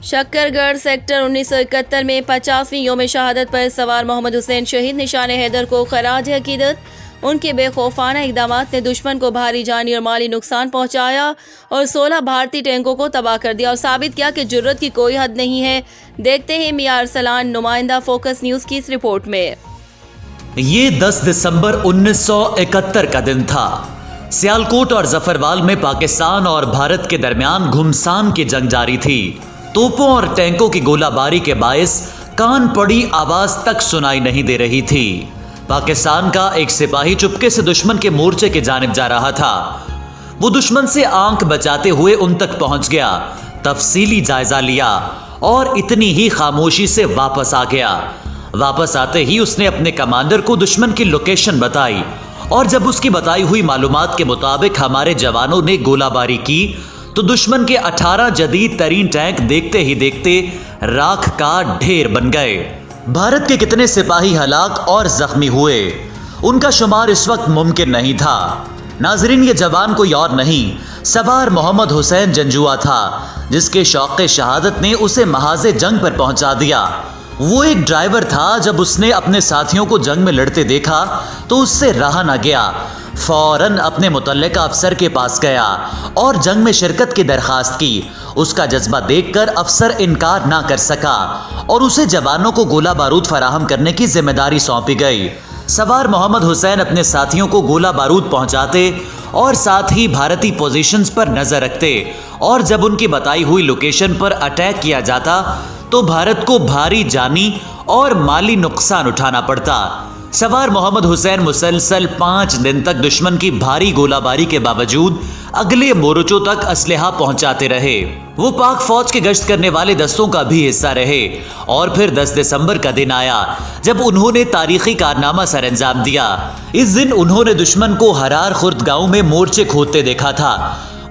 Shakargarh sector 1971 में 50वीं योम शहादत पर सवार मोहम्मद हुसैन शहीद निशान हैदर को खराज अकीदत। उनके बेखौफाना इक़दामात ने दुश्मन को भारी जानी और माली नुकसान पहुंचाया और 16 भारतीय टैंकों को तबाह कर दिया और साबित किया कि जुर्रत की कोई हद नहीं है। देखते हैं मियां अरसलान नुमाइंदा फोकस न्यूज़ की इस रिपोर्ट में। ये 10 दिसंबर 1971 का दिन था। सियालकोट और जफरवाल में पाकिस्तान और भारत के दरमियान घुमसान की जंग जारी थी। तोपों और टैंकों की गोलाबारी के बायस कान पड़ी आवाज तक सुनाई नहीं दे रही थी। पाकिस्तान का एक सिपाही चुपके से दुश्मन के मोर्चे की जानिब जा रहा था। वो दुश्मन से आंख बचाते हुए उन तक पहुंच गया, तफसीली जायजा लिया और इतनी ही खामोशी से वापस आ गया। वापस आते ही उसने अपने कमांडर को दुश्मन की लोकेशन बताई और जब उसकी बताई हुई मालूमात के मुताबिक हमारे जवानों ने गोलाबारी की तो दुश्मन के 18 जदीद तरीन टैंक देखते ही देखते राख का ढेर बन गए। भारत के कितने सिपाही हलाक और जख्मी हुए, उनका शुमार इस वक्त मुमकिन नहीं था। नाजरीन, ये जवान कोई और नहीं, सवार मोहम्मद हुसैन जंजुआ था, जिसके शौक़े शहादत ने उसे महाज़े जंग पर पहुंचा दिया। वो एक ड्राइवर था। जब उसने अपने साथियों को जंग में लड़ते देखा तो उससे रहा न गया। फौरन अपने मुतल्लिका अफसर के पास गया और जंग में शिरकत की दरखास्त की। उसका जज्बा देखकर अफसर इनकार ना कर सका और उसे जवानों को गोला बारूद फराहम करने की जिम्मेदारी सौंपी गई। सवार मोहम्मद हुसैन अपने साथियों को गोला बारूद पहुंचाते और साथ ही भारतीय पोजीशंस पर नजर रखते और जब उनकी बताई हुई लोकेशन पर अटैक किया जाता तो भारत को भारी जानी और माली नुकसान उठाना पड़ता। सवार मोहम्मद हुसैन मुसलसल 5 दिन तक दुश्मन की भारी गोलाबारी के बावजूद अगले मोर्चों तक असलहा पहुंचाते रहे। वो पाक फौज के गश्त करने वाले दस्तों का भी हिस्सा रहे और फिर 10 दिसंबर का दिन आया जब उन्होंने तारीखी कारनामा सर अंजाम दिया। इस दिन उन्होंने दुश्मन को हरार खुर्द गांव में मोर्चे खोदते देखा था।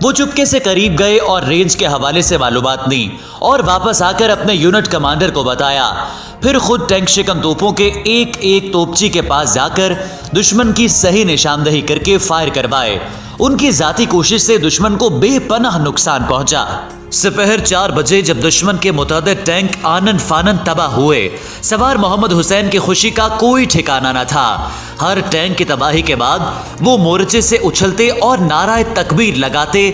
वो चुपके से करीब गए और रेंज के हवाले से मालूमात ली और वापस आकर अपने यूनिट कमांडर को बताया। फिर खुद टैंक शिकन तोपों के एक एक तोपची के पास जाकर दुश्मन की सही निशानदही करके फायर करवाए। उनकी जाती कोशिश से दुश्मन को बेपनाह नुकसान पहुंचा। दोपहर 4 बजे जब दुश्मन के मुतअद्दिद टैंक आनन फानन तबाह हुए, सवार मोहम्मद हुसैन की खुशी का कोई ठिकाना न था। हर टैंक की तबाही के बाद वो मोर्चे से उछलते और नाराए तकबीर लगाते